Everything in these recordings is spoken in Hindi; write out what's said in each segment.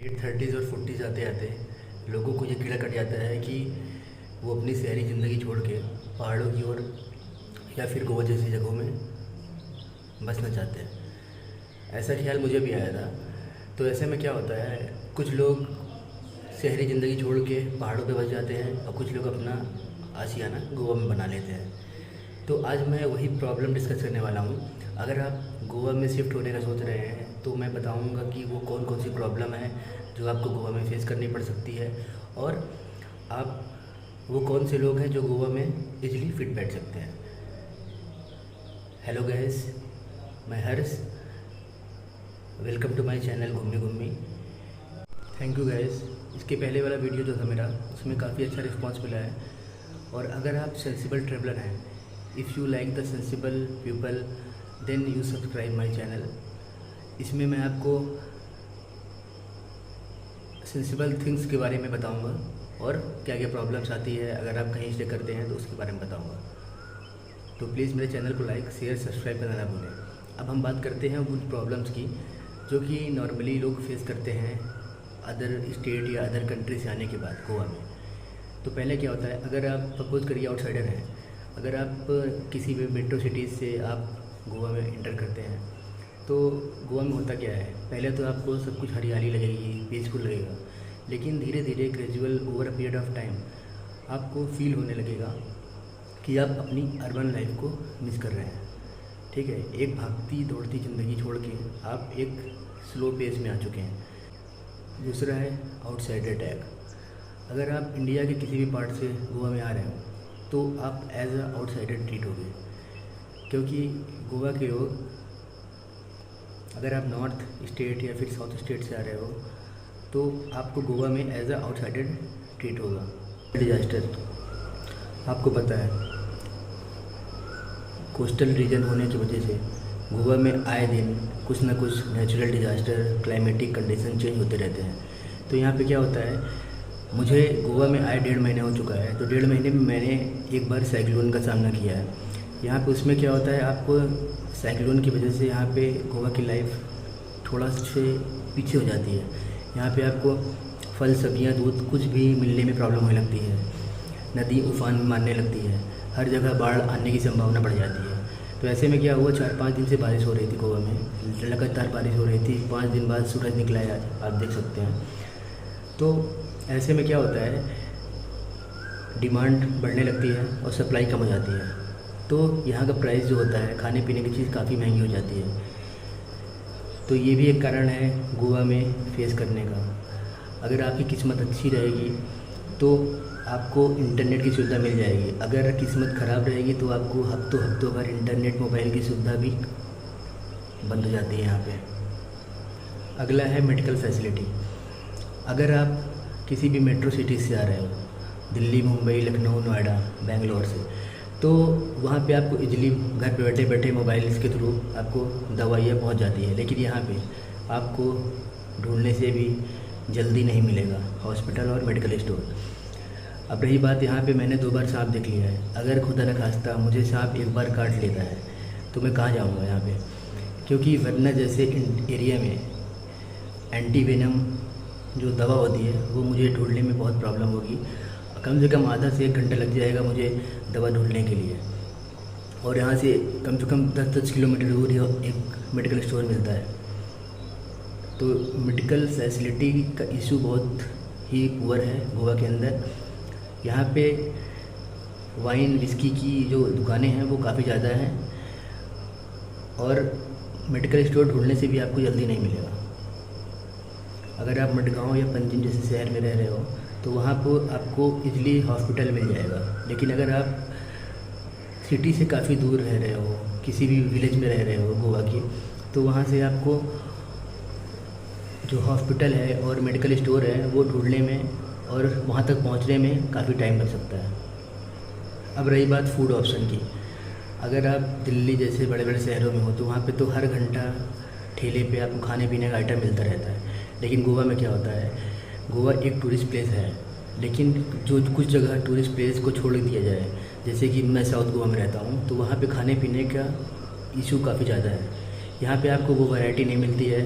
30s और 40s आते आते लोगों को ये कीड़ा कट जाता है कि वो अपनी शहरी ज़िंदगी छोड़ के पहाड़ों की ओर या फिर गोवा जैसी जगहों में बसना चाहते हैं। ऐसा ख्याल मुझे भी आया था। तो ऐसे में क्या होता है, कुछ लोग शहरी ज़िंदगी छोड़ के पहाड़ों पे बस जाते हैं और कुछ लोग अपना आशियाना गोवा में बना लेते हैं। तो आज मैं वही प्रॉब्लम डिस्कस करने वाला हूँ। अगर आप गोवा में शिफ्ट होने का सोच रहे हैं तो मैं बताऊँगा कि वो कौन कौन सी प्रॉब्लम है जो आपको गोवा में फेस करनी पड़ सकती है, और आप वो कौन से लोग हैं जो गोवा में इजीली फिट बैठ सकते हैं। हेलो गाइस, मैं हर्ष, वेलकम टू माय चैनल घूमी घूमी। Thank you guys. इसके पहले वाला वीडियो जो था मेरा, उसमें काफ़ी अच्छा रिस्पांस मिला है। और अगर आप सेंसिबल ट्रैवलर हैं, if you like the sensible people, then you subscribe my channel. इसमें मैं आपको सेंसिबल थिंग्स के बारे में बताऊंगा और क्या क्या प्रॉब्लम्स आती है अगर आप कहीं स्टे करते हैं तो उसके बारे में बताऊंगा। तो प्लीज़ मेरे चैनल को लाइक, शेयर, सब्सक्राइब करना ना भूलें। अब हम बात करते हैं उन प्रॉब्लम्स की जो कि नॉर्मली लोग फेस करते हैं अदर स्टेट या अदर कंट्री से आने के बाद गोवा में। तो पहले क्या होता है, अगर आप सपोज करिए आउटसाइडर हैं, अगर आप किसी भी मेट्रो सिटीज़ से आप गोवा में इंटर करते हैं तो गोवा में होता क्या है, पहले तो आपको सब कुछ हरियाली लगेगी, पीसफुल लगेगा, लेकिन धीरे धीरे gradual over a period of time आपको फील होने लगेगा कि आप अपनी अर्बन लाइफ को मिस कर रहे हैं। ठीक है, एक भागती दौड़ती ज़िंदगी छोड़ के आप एक स्लो पेस में आ चुके हैं। दूसरा है आउटसाइडर टैग। अगर आप इंडिया के किसी भी पार्ट से गोवा में आ रहे हो तो आप एज अ आउटसाइडर ट्रीट होगे, क्योंकि गोवा के लोग, अगर आप नॉर्थ स्टेट या फिर साउथ स्टेट से आ रहे हो तो आपको गोवा में एज अ आउटसाइडर ट्रीट होगा। डिजास्टर, आपको पता है कोस्टल रीजन होने की वजह से गोवा में आए दिन कुछ ना कुछ natural disaster, climatic condition change होते रहते हैं। तो यहाँ पे क्या होता है, मुझे गोवा में आए 1.5 महीने हो चुका है। तो 1.5 महीने में मैंने एक बार साइक्लोन का सामना किया है। यहाँ पे उसमें क्या होता है, आपको साइक्लोन की वजह से यहाँ पे गोवा की लाइफ थोड़ा से पीछे हो जाती है। यहाँ पे आपको फल, सब्जियाँ, दूध कुछ भी मिलने में प्रॉब्लम होने लगती है। नदी उफान मारने लगती है, हर जगह बाढ़ आने की संभावना बढ़ जाती है। तो ऐसे में क्या हुआ, 4-5 दिन से बारिश हो रही थी गोवा में, लगातार बारिश हो रही थी। 5 दिन बाद सूरज निकला है, आप देख सकते हैं। तो ऐसे में क्या होता है, डिमांड बढ़ने लगती है और सप्लाई कम हो जाती है। तो यहाँ का प्राइस जो होता है, खाने पीने की चीज़ काफ़ी महंगी हो जाती है। तो ये भी एक कारण है गोवा में फेस करने का। अगर आपकी किस्मत अच्छी रहेगी तो आपको इंटरनेट की सुविधा मिल जाएगी। अगर किस्मत ख़राब रहेगी तो आपको हफ्तों भर इंटरनेट, मोबाइल की सुविधा भी बंद हो जाती है यहाँ पे। अगला है मेडिकल फैसिलिटी। अगर आप किसी भी मेट्रो सिटी से आ रहे हो, दिल्ली, मुंबई, लखनऊ, नोएडा, बेंगलोर से, तो वहाँ पे आपको इजीली घर पे बैठे बैठे मोबाइल के थ्रू आपको दवाइयाँ पहुँच जाती है। लेकिन यहाँ पे आपको ढूंढने से भी जल्दी नहीं मिलेगा हॉस्पिटल और मेडिकल स्टोर। अब रही बात, यहाँ पे मैंने 2 बार सांप देख लिया है। अगर खुदा न खास्ता मुझे सांप एक बार काट लेता है तो मैं कहाँ जाऊँगा यहाँ पे, क्योंकि वरना जैसे एरिया में एंटी वेनम जो दवा होती है वो मुझे ढूंढने में बहुत प्रॉब्लम होगी। कम से कम आधा से 1 घंटा लग जाएगा मुझे दवा ढूंढने के लिए। और यहाँ से कम 10-10 किलोमीटर दूर ही एक मेडिकल स्टोर मिलता है। तो मेडिकल फैसिलिटी का इशू बहुत ही पुअर है गोवा के अंदर। यहाँ पे वाइन, विस्की की जो दुकानें हैं वो काफ़ी ज़्यादा हैं, और मेडिकल स्टोर ढूंढने से भी आपको जल्दी नहीं मिलेगा। अगर आप मडगांव या पंजिम जैसे शहर में रह रहे हो तो वहाँ पर आपको इजीली हॉस्पिटल मिल जाएगा। लेकिन अगर आप सिटी से काफ़ी दूर रह रहे हो, किसी भी विलेज में रह रहे हो गोवा की, तो वहाँ से आपको जो हॉस्पिटल है और मेडिकल स्टोर है वो ढूंढने में और वहाँ तक पहुँचने में काफ़ी टाइम लग सकता है। अब रही बात फूड ऑप्शन की। अगर आप दिल्ली जैसे बड़े बड़े शहरों में हो तो वहाँ पे तो हर घंटा ठेले पे आपको खाने पीने का आइटम मिलता रहता है। लेकिन गोवा में क्या होता है, गोवा एक टूरिस्ट प्लेस है, लेकिन जो कुछ जगह टूरिस्ट प्लेस को छोड़ दिया जाए, जैसे कि मैं साउथ गोवा में रहता हूँ, तो वहाँ पे खाने पीने का इशू काफ़ी ज़्यादा है। यहाँ पे आपको वो वैरायटी नहीं मिलती है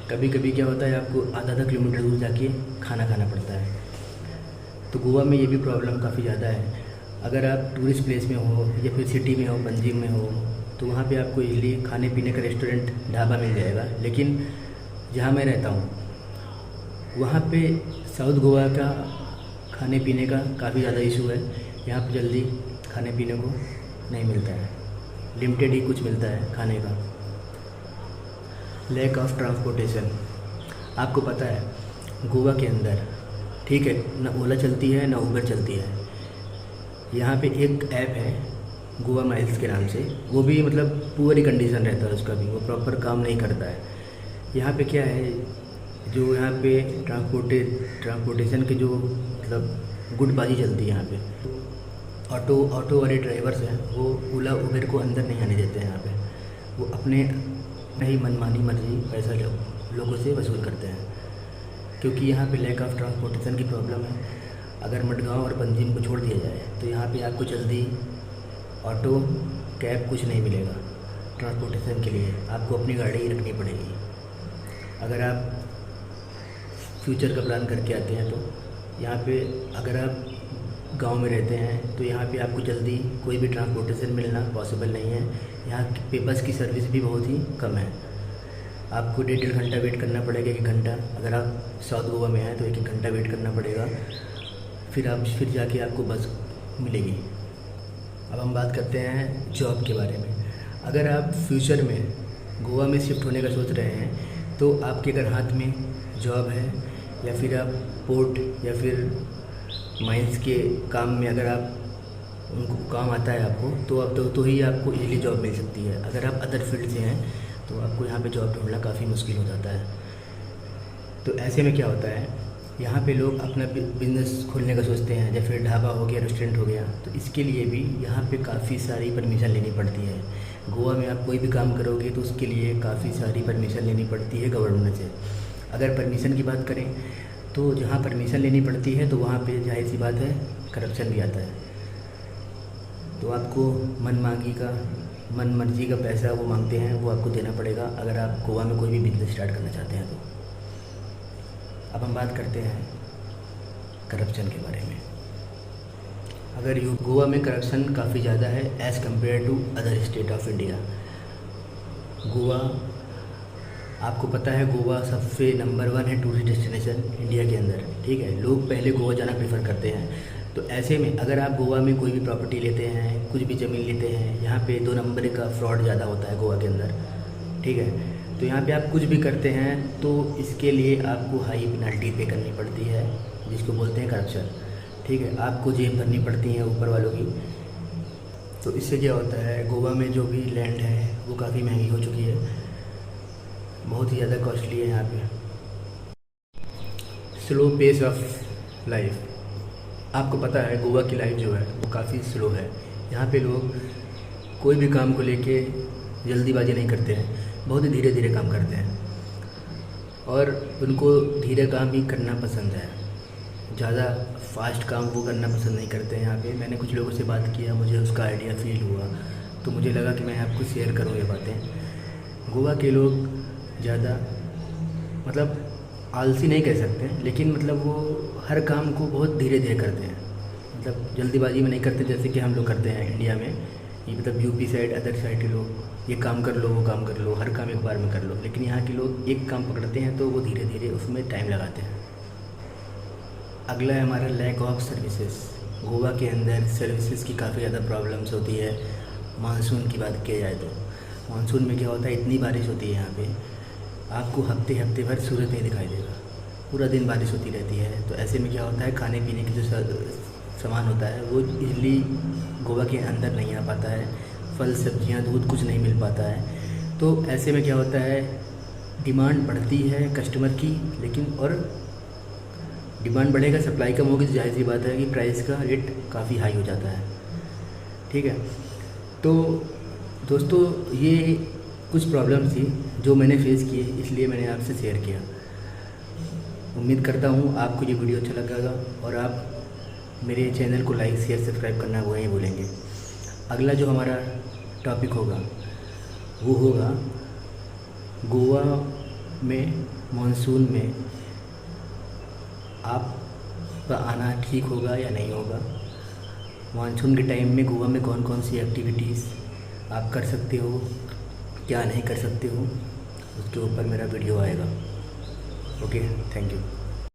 कभी कभी क्या होता है आपको आधा आधा किलोमीटर दूर जाके खाना खाना पड़ता है। तो गोवा में ये भी प्रॉब्लम काफ़ी ज़्यादा है। अगर आप टूरिस्ट प्लेस में हो या फिर सिटी में हो, पणजी में हो, तो वहाँ पे आपको इजली खाने पीने का रेस्टोरेंट, ढाबा मिल जाएगा। लेकिन जहाँ मैं रहता हूँ वहाँ पे साउथ गोवा का खाने पीने का काफ़ी ज़्यादा इशू है। यहाँ पे जल्दी खाने पीने को नहीं मिलता है, लिमिटेड ही कुछ मिलता है खाने का। Lack of transportation. आपको पता है गोवा के अंदर, ठीक है, ना ओला चलती है ना उबर चलती है। यहाँ पे एक ऐप है गोवा माइल्स के नाम से, वो भी मतलब पुअर ही कंडीशन रहता है उसका भी, वो प्रॉपर काम नहीं करता है। यहाँ पे क्या है, जो यहाँ पे ट्रांसपोर्टेशन के जो मतलब गुटबाजी चलती है यहाँ पे। ऑटो वाले ड्राइवर्स हैं वो ओला उबेर को अंदर नहीं आने देते हैं। यहाँ पे वो अपने ही मनमानी मर्जी पैसा लोगों से वसूल करते हैं, क्योंकि यहाँ पे लैक ऑफ ट्रांसपोर्टेशन की प्रॉब्लम है। अगर मडगांव और पंजीम को छोड़ दिया जाए तो यहाँ पे आपको जल्दी ऑटो कैब कुछ नहीं मिलेगा। ट्रांसपोर्टेशन के लिए आपको अपनी गाड़ी ही रखनी पड़ेगी। अगर आप फ्यूचर का प्लान करके आते हैं तो यहाँ पे, अगर आप गांव में रहते हैं तो यहाँ पे आपको जल्दी कोई भी ट्रांसपोर्टेशन मिलना पॉसिबल नहीं है। यहाँ पे बस की सर्विस भी बहुत ही कम है। आपको 1.5 घंटा वेट करना पड़ेगा, 1 घंटा। अगर आप साउथ गोवा में हैं तो 1 घंटा वेट करना पड़ेगा, फिर जाके आपको बस मिलेगी। अब हम बात करते हैं जॉब के बारे में। अगर आप फ्यूचर में गोवा में शिफ्ट होने का सोच रहे हैं तो आपके अगर हाथ में जॉब है या फिर आप पोर्ट या फिर माइंस के काम में अगर आप उनको काम आता है आपको, तो अब तो ही आपको इजीली जॉब मिल सकती है। अगर आप अदर फील्ड से हैं तो आपको यहाँ पे जॉब ढूंढना काफ़ी मुश्किल हो जाता है। तो ऐसे में क्या होता है, यहाँ पे लोग अपना बिज़नेस खोलने का सोचते हैं, या फिर ढाबा हो गया, रेस्टोरेंट हो गया। तो इसके लिए भी यहाँ पे काफ़ी सारी परमिशन लेनी पड़ती है। गोवा में आप कोई भी काम करोगे तो उसके लिए काफ़ी सारी परमिशन लेनी पड़ती है गवर्नमेंट से। अगर परमिशन की बात करें तो जहाँ परमिशन लेनी पड़ती है तो वहाँ पे जाहिर सी बात है करप्शन भी आता है। तो आपको मन मर्जी का पैसा वो मांगते हैं, वो आपको देना पड़ेगा अगर आप गोवा में कोई भी बिजनेस स्टार्ट करना चाहते हैं तो। अब हम बात करते हैं करप्शन के बारे में। अगर गोवा में करप्शन काफ़ी ज़्यादा है as compare to other state of India. Goa, आपको पता है गोवा सबसे नंबर 1 है टूरिस्ट डेस्टिनेशन इंडिया के अंदर, ठीक है। लोग पहले गोवा जाना प्रेफर करते हैं। तो ऐसे में अगर आप गोवा में कोई भी प्रॉपर्टी लेते हैं, कुछ भी ज़मीन लेते हैं, यहाँ पे 2 नंबर का फ्रॉड ज़्यादा होता है गोवा के अंदर, ठीक है। तो यहाँ पे आप कुछ भी करते हैं तो इसके लिए आपको हाई पेनल्टी पे करनी पड़ती है, जिसको बोलते हैं करप्शन, ठीक है। आपको जेब भरनी पड़ती है ऊपर वालों की। तो इससे क्या होता है, गोवा में जो भी लैंड है वो काफ़ी महंगी हो चुकी है, बहुत ही ज़्यादा कॉस्टली है यहाँ पे। Slow pace of life. आपको पता है गोवा की लाइफ जो है वो काफ़ी स्लो है। यहाँ पे लोग कोई भी काम को लेके जल्दीबाजी नहीं करते हैं, बहुत ही धीरे धीरे काम करते हैं और उनको धीरे काम ही करना पसंद है। ज़्यादा फास्ट काम वो करना पसंद नहीं करते हैं यहाँ पे। मैंने कुछ लोगों से बात किया, मुझे उसका आइडिया फील हुआ, तो मुझे लगा कि मैं आपको शेयर करूँ ये बातें। गोवा के लोग ज़्यादा मतलब आलसी नहीं कह सकते, लेकिन मतलब वो हर काम को बहुत धीरे धीरे करते हैं, मतलब जल्दीबाजी में नहीं करते जैसे कि हम लोग करते हैं इंडिया में। ये मतलब यूपी साइड, अदर साइड के लोग ये काम कर लो, वो काम कर लो, हर काम एक बार में कर लो। लेकिन यहाँ के लोग एक काम पकड़ते हैं तो वो धीरे धीरे उसमें टाइम लगाते हैं। अगला है हमारा लैक ऑफ सर्विसेज। गोवा के अंदर सर्विसेज की काफ़ी ज़्यादा प्रॉब्लम्स होती है। मानसून की बात की जाए तो मानसून में क्या होता है, इतनी बारिश होती है यहाँ पे, आपको हफ्ते भर सूरज नहीं दिखाई देगा, पूरा दिन बारिश होती रहती है। तो ऐसे में क्या होता है, खाने पीने की जो सामान होता है वो इजली गोवा के अंदर नहीं आ पाता है। फल, सब्जियां, दूध कुछ नहीं मिल पाता है। तो ऐसे में क्या होता है, डिमांड बढ़ती है कस्टमर की, लेकिन और डिमांड बढ़ेगा, सप्लाई कम होगी तो जाहिर सी बात है कि प्राइस का रेट काफ़ी हाई हो जाता है, ठीक है। तो दोस्तों ये कुछ प्रॉब्लम थी जो मैंने फेस किए, इसलिए मैंने आपसे शेयर किया। उम्मीद करता हूँ आपको ये वीडियो अच्छा लगेगा और आप मेरे चैनल को लाइक, शेयर, सब्सक्राइब करना वो नहीं भूलेंगे। अगला जो हमारा टॉपिक होगा वो होगा गोवा में मानसून में आपका आना ठीक होगा या नहीं होगा, मानसून के टाइम में गोवा में कौन कौन सी एक्टिविटीज़ आप कर सकते हो, क्या नहीं कर सकते हो, उसके ऊपर मेरा वीडियो आएगा। Okay, thank you.